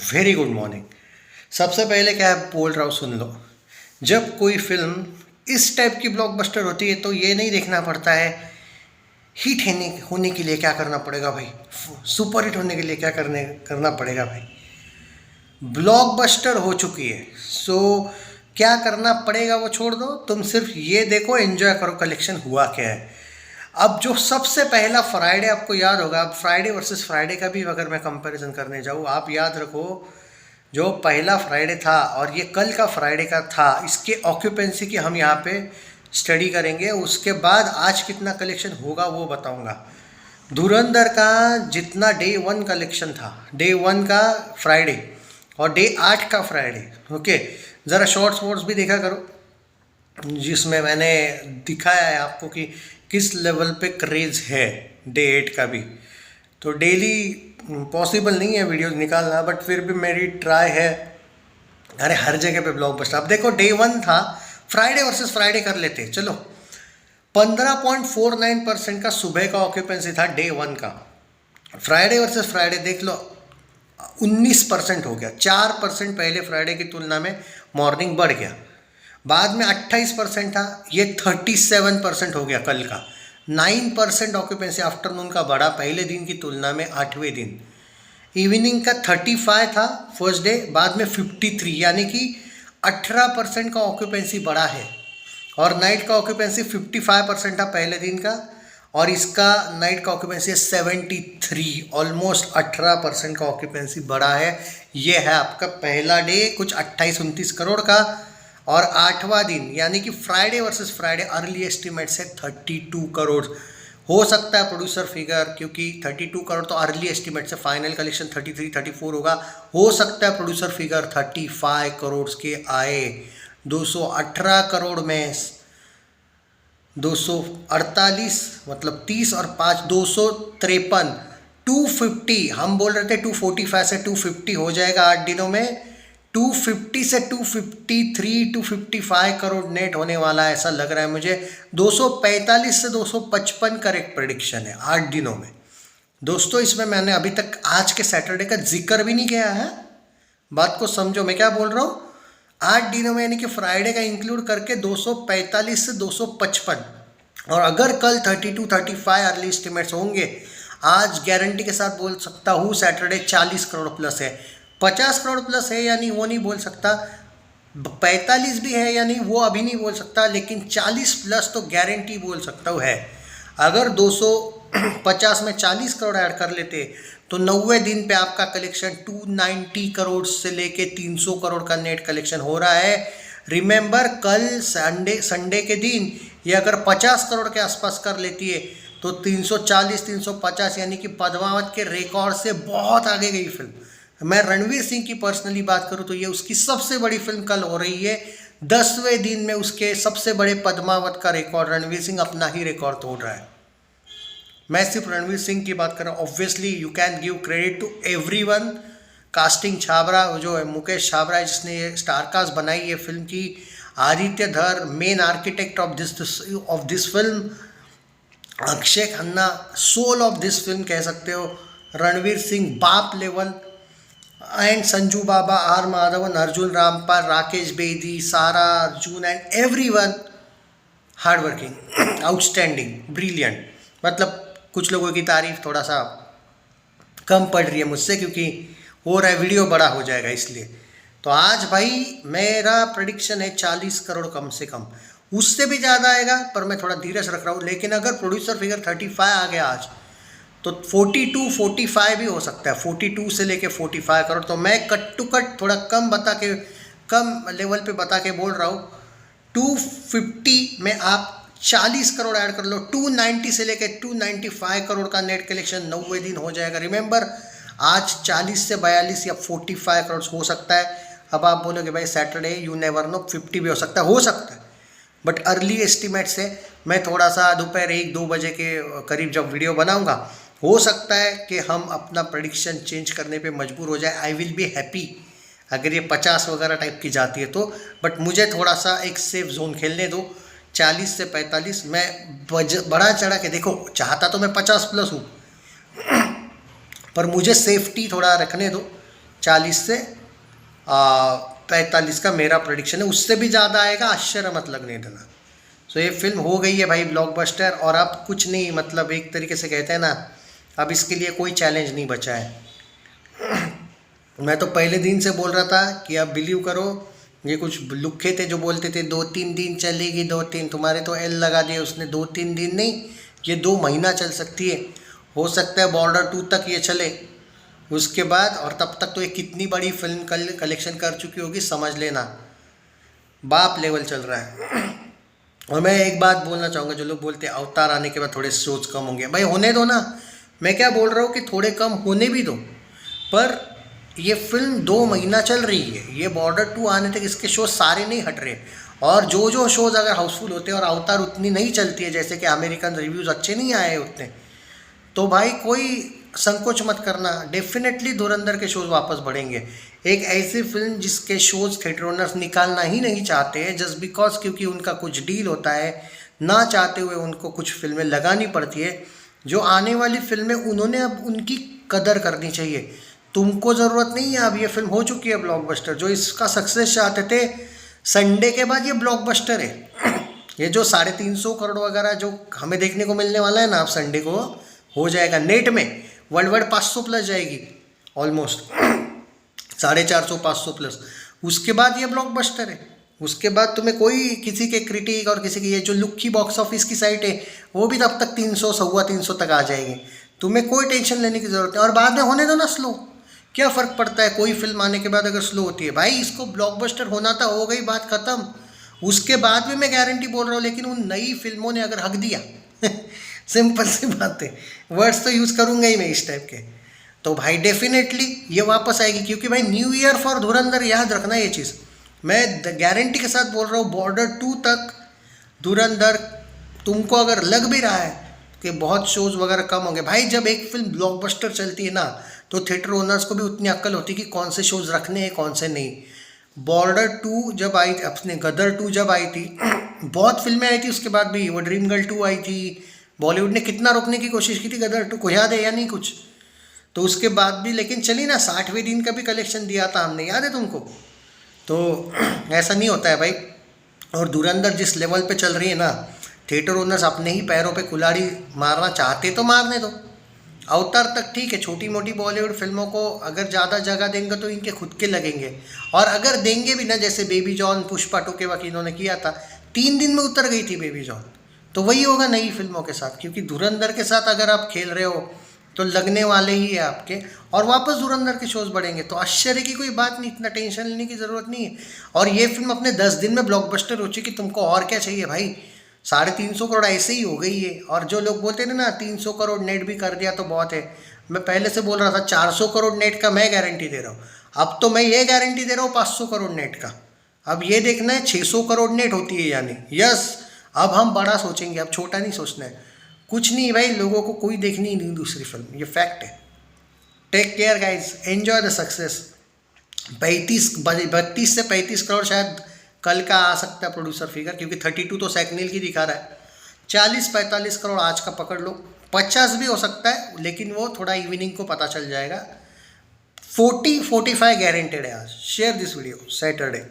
Very good morning. सबसे पहले क्या बोल रहा हूँ सुन लो। जब कोई फिल्म इस टाइप की ब्लॉकबस्टर होती है तो ये नहीं देखना पड़ता है हिट होने के लिए क्या करना पड़ेगा भाई, सुपर हिट होने के लिए क्या करना पड़ेगा भाई। ब्लॉकबस्टर हो चुकी है, सो क्या करना पड़ेगा वो छोड़ दो, तुम सिर्फ ये देखो, एंजॉय करो कलेक्शन हुआ क्या है। अब जो सबसे पहला फ्राइडे आपको याद होगा, अब फ्राइडे वर्सेस फ्राइडे का भी अगर मैं कंपैरिजन करने जाऊँ, आप याद रखो जो पहला फ्राइडे था और ये कल का फ्राइडे का था, इसके ऑक्यूपेंसी की हम यहाँ पे स्टडी करेंगे। उसके बाद आज कितना कलेक्शन होगा वो बताऊंगा। धुरंधर का जितना डे 1 कलेक्शन था, डे 1 का फ्राइडे और डे 8 का फ्राइडे, ओके, ज़रा शॉर्ट्स वॉर्ट्स भी देखा करो जिसमें मैंने दिखाया है आपको कि किस लेवल पे क्रेज़ है डे 8 का भी। तो डेली पॉसिबल नहीं है वीडियोस निकालना, बट फिर भी मेरी ट्राई है। अरे हर जगह पे ब्लॉकबस्टर। अब देखो डे 1 था, फ्राइडे वर्सेस फ्राइडे कर लेते चलो। 15.49% का सुबह का ऑक्यूपेंसी था डे 1 का। फ्राइडे वर्सेस फ्राइडे देख लो 19% हो गया, 4% पहले फ्राइडे की तुलना में मॉर्निंग बढ़ गया। बाद में 28% था, ये 37% हो गया कल का। 9% ऑक्यूपेंसी आफ्टरनून का बढ़ा पहले दिन की तुलना में 8वें दिन। इवनिंग का 35 था फर्स्ट डे, बाद में 53, यानी कि 18% का ऑक्यूपेंसी बढ़ा है। और नाइट का ऑक्यूपेंसी 55% था पहले दिन का, और इसका नाइट का ऑक्यूपेंसी 73, ऑलमोस्ट 18% का ऑक्यूपेंसी बढ़ा है। ये है आपका पहला डे, कुछ 28-29 करोड़ का। और 8वां दिन यानी कि Friday versus Friday early estimate से 32 करोड़ हो सकता है प्रोड्यूसर फिगर, क्योंकि 32 करोड़ तो अर्ली एस्टिमेट से, फाइनल कलेक्शन 33-34 होगा। हो सकता है प्रोड्यूसर फिगर 35 करोड़ के आए। 218 करोड़ में 248, मतलब 30 और 5 253, 250। हम बोल रहे थे 245 से 250 हो जाएगा 8 दिनों में। 250 से 253, 255 करोड़ नेट होने वाला है ऐसा लग रहा है मुझे। 245 से 255 करेक्ट प्रेडिक्शन है 8 दिनों में। दोस्तों इसमें मैंने अभी तक आज के सैटरडे का जिक्र भी नहीं किया है। बात को समझो मैं क्या बोल रहा हूँ। 8 दिनों में यानी कि फ्राइडे का इंक्लूड करके 245 से 255। और अगर कल 32-35 अर्ली एस्टिमेट्स होंगे, आज गारंटी के साथ बोल सकता हूँ सैटरडे 40 करोड़ प्लस है। 50 करोड़ प्लस है यानी वो नहीं बोल सकता, 45 भी है यानी वो अभी नहीं बोल सकता, लेकिन 40 प्लस तो गारंटी बोल सकता हूँ है। अगर 250 में 40 करोड़ ऐड कर लेते तो 90 दिन पे आपका कलेक्शन 290 करोड़ से लेके 300 करोड़ का नेट कलेक्शन हो रहा है। रिमेंबर कल संडे के दिन ये अगर 50 करोड़ के आसपास कर लेती है तो 340-350 यानी कि पद्मावत के रिकॉर्ड से बहुत आगे गई फिल्म। मैं रणवीर सिंह की पर्सनली बात करूं तो ये उसकी सबसे बड़ी फिल्म कल हो रही है। 10वें दिन में उसके सबसे बड़े पद्मावत का रिकॉर्ड, रणवीर सिंह अपना ही रिकॉर्ड तोड़ रहा है। मैं सिर्फ रणवीर सिंह की बात कर रहा हूँ। Obviously you can give credit to everyone. Casting Chhabra जो है, मुकेश छाबरा है जिसने ये स्टारकास्ट बनाई है फिल्म की। Aditya Dhar main architect of this film. Akshaye Khanna soul of this film कह सकते हो। रणवीर सिंह बाप level, and Sanju Baba, R Madhavan, Arjun Rampal, Rakesh Bedi, Sara Arjun and everyone hard working, outstanding, brilliant. मतलब कुछ लोगों की तारीफ थोड़ा सा कम पड़ रही है मुझसे, क्योंकि हो रहा है वीडियो बड़ा हो जाएगा इसलिए। तो आज भाई मेरा प्रेडिक्शन है 40 करोड़ कम से कम, उससे भी ज़्यादा आएगा पर मैं थोड़ा धीरज रख रहा हूँ। लेकिन अगर प्रोड्यूसर फिगर 35 आ गया आज तो 42-45 भी हो सकता है, 42 से लेके 45 करोड़। तो मैं कट टू कट थोड़ा कम लेवल पे बता के बोल रहा हूँ 250 में आप 40 करोड़ ऐड कर लो, 290 से लेके 295 करोड़ का नेट कलेक्शन 90 दिन हो जाएगा। रिमेंबर आज 40 से 42 या 45 करोड़ हो सकता है। अब आप बोलोगे भाई सैटरडे यू नेवर नो, 50 भी हो सकता है, बट अर्ली एस्टिमेट से मैं थोड़ा सा दोपहर 1-2 बजे के करीब जब वीडियो बनाऊंगा, हो सकता है कि हम अपना प्रेडिक्शन चेंज करने पे मजबूर हो जाए। आई विल बी हैप्पी अगर ये 50 वगैरह टाइप की जाती है तो, बट मुझे थोड़ा सा एक सेफ जोन खेलने दो। 40 से 45 मैं बड़ा चढ़ा के, देखो चाहता तो मैं 50 प्लस हूँ पर मुझे सेफ्टी थोड़ा रखने दो। 40 से 45 का मेरा प्रेडिक्शन है, उससे भी ज़्यादा आएगा, आश्चर्य मत लगने देना। सो ये फिल्म हो गई है भाई ब्लॉकबस्टर, और अब कुछ नहीं, मतलब एक तरीके से कहते हैं ना, अब इसके लिए कोई चैलेंज नहीं बचा है। मैं तो पहले दिन से बोल रहा था कि आप बिलीव करो, ये कुछ लुक्खे थे जो बोलते थे 2-3 दिन चलेगी, 2-3, तुम्हारे तो एल लगा दिए उसने, 2-3 दिन नहीं, ये 2 महीना चल सकती है। हो सकता है बॉर्डर 2 तक ये चले, उसके बाद, और तब तक तो ये कितनी बड़ी फिल्म कलेक्शन कर चुकी होगी समझ लेना, बाप लेवल चल रहा है। और मैं एक बात बोलना चाहूँगा, जो लोग बोलते हैं अवतार आने के बाद थोड़े शोज कम होंगे, भाई होने दो ना। मैं क्या बोल रहा हूँ कि थोड़े कम होने भी दो, पर ये फिल्म 2 महीना चल रही है, ये बॉर्डर 2 आने तक इसके शोज सारे नहीं हट रहे। और जो शोज अगर हाउसफुल होते हैं और अवतार उतनी नहीं चलती है, जैसे कि अमेरिकन रिव्यूज़ अच्छे नहीं आए उतने, तो भाई कोई संकोच मत करना, डेफिनेटली धुरंधर के शोज वापस बढ़ेंगे। एक ऐसी फिल्म जिसके शोज थिएटर ओनर्स निकालना ही नहीं चाहते हैं, जस्ट बिकॉज क्योंकि उनका कुछ डील होता है, ना चाहते हुए उनको कुछ फिल्में लगानी पड़ती है। जो आने वाली फिल्में उन्होंने अब उनकी कदर करनी चाहिए। तुमको ज़रूरत नहीं है, अब ये फिल्म हो चुकी है ब्लॉकबस्टर, जो इसका सक्सेस चाहते थे संडे के बाद ये ब्लॉकबस्टर है। ये जो 350 करोड़ वगैरह जो हमें देखने को मिलने वाला है ना, अब संडे को हो जाएगा नेट में, वर्ल्ड वाइड 500 प्लस जाएगी ऑलमोस्ट, 450-500 प्लस। उसके बाद ये ब्लॉकबस्टर है। उसके बाद तुम्हें कोई किसी के क्रिटिक और किसी की, ये जो लुक्की बॉक्स ऑफिस की साइट है, वो भी तब तक 300, 350 तक आ जाएंगे। तुम्हें कोई टेंशन लेने की ज़रूरत है, और बाद में होने दो ना स्लो, क्या फ़र्क पड़ता है कोई फिल्म आने के बाद अगर स्लो होती है। भाई इसको ब्लॉकबस्टर होना था, हो गई बात ख़त्म। उसके बाद भी मैं गारंटी बोल रहा हूँ, लेकिन उन नई फिल्मों ने अगर हक दिया सिंपल सी बात है, वर्ड्स तो यूज़ करूँगा ही मैं इस टाइप के, तो भाई डेफिनेटली ये वापस आएगी। क्योंकि भाई न्यू ईयर फॉर धुरंधर, याद रखना ये चीज़, मैं गारंटी के साथ बोल रहा हूँ, बॉर्डर 2 तक धुरंधर, तुमको अगर लग भी रहा है कि बहुत शोज वगैरह कम होंगे, भाई जब एक फिल्म ब्लॉकबस्टर चलती है ना, तो थिएटर ओनर्स को भी उतनी अक्ल होती है कि कौन से शोज रखने हैं कौन से नहीं। बॉर्डर 2 जब आई थी, अपने गदर 2 जब आई थी, बहुत फिल्में आई थी उसके बाद भी, वो ड्रीम गर्ल 2 आई थी, बॉलीवुड ने कितना रोकने की कोशिश की थी गदर 2 को, याद है या नहीं कुछ? तो उसके बाद भी लेकिन चली ना, 60वें दिन का भी कलेक्शन दिया था हमने, याद है तुमको? तो ऐसा नहीं होता है भाई। और धुरंधर जिस लेवल पे चल रही है ना, थिएटर ओनर्स अपने ही पैरों पे कुल्हाड़ी मारना चाहते तो मारने दो। अवतार तक ठीक है, छोटी मोटी बॉलीवुड फिल्मों को अगर ज़्यादा जगह देंगे तो इनके खुद के लगेंगे, और अगर देंगे भी ना, जैसे बेबी जॉन पुष्पा 2 के वक्त इन्होंने किया था, 3 दिन में उतर गई थी बेबी जॉन, तो वही होगा नई फिल्मों के साथ। क्योंकि धुरंधर के साथ अगर आप खेल रहे हो तो लगने वाले ही है आपके, और वापस धुरंधर के शोज बढ़ेंगे, तो आश्चर्य की कोई बात नहीं, इतना टेंशन लेने की ज़रूरत नहीं है। और ये फिल्म अपने 10 दिन में ब्लॉकबस्टर हो चुकी, तुमको और क्या चाहिए भाई? 350 करोड़ ऐसे ही हो गई है। और जो लोग बोलते हैं ना 300 करोड़ नेट भी कर दिया तो बहुत है, मैं पहले से बोल रहा था 400 करोड़ नेट का मैं गारंटी दे रहा हूँ। अब तो मैं ये गारंटी दे रहा हूँ 500 करोड़ नेट का। अब ये देखना है 600 करोड़ नेट होती है यानी, यस अब हम बड़ा सोचेंगे, अब छोटा नहीं सोचना है। कुछ नहीं भाई, लोगों को कोई देखनी ही नहीं दूसरी फिल्म, ये फैक्ट है। Take care guys, enjoy the success. 32 से 35 करोड़ शायद कल का आ सकता है प्रोड्यूसर फिगर, क्योंकि 32 तो सैकनील की दिखा रहा है। 40-45 करोड़ आज का पकड़ लो, 50 भी हो सकता है, लेकिन वो थोड़ा इवनिंग को पता चल जाएगा। 40-45 गारंटेड है आज। Share this video Saturday.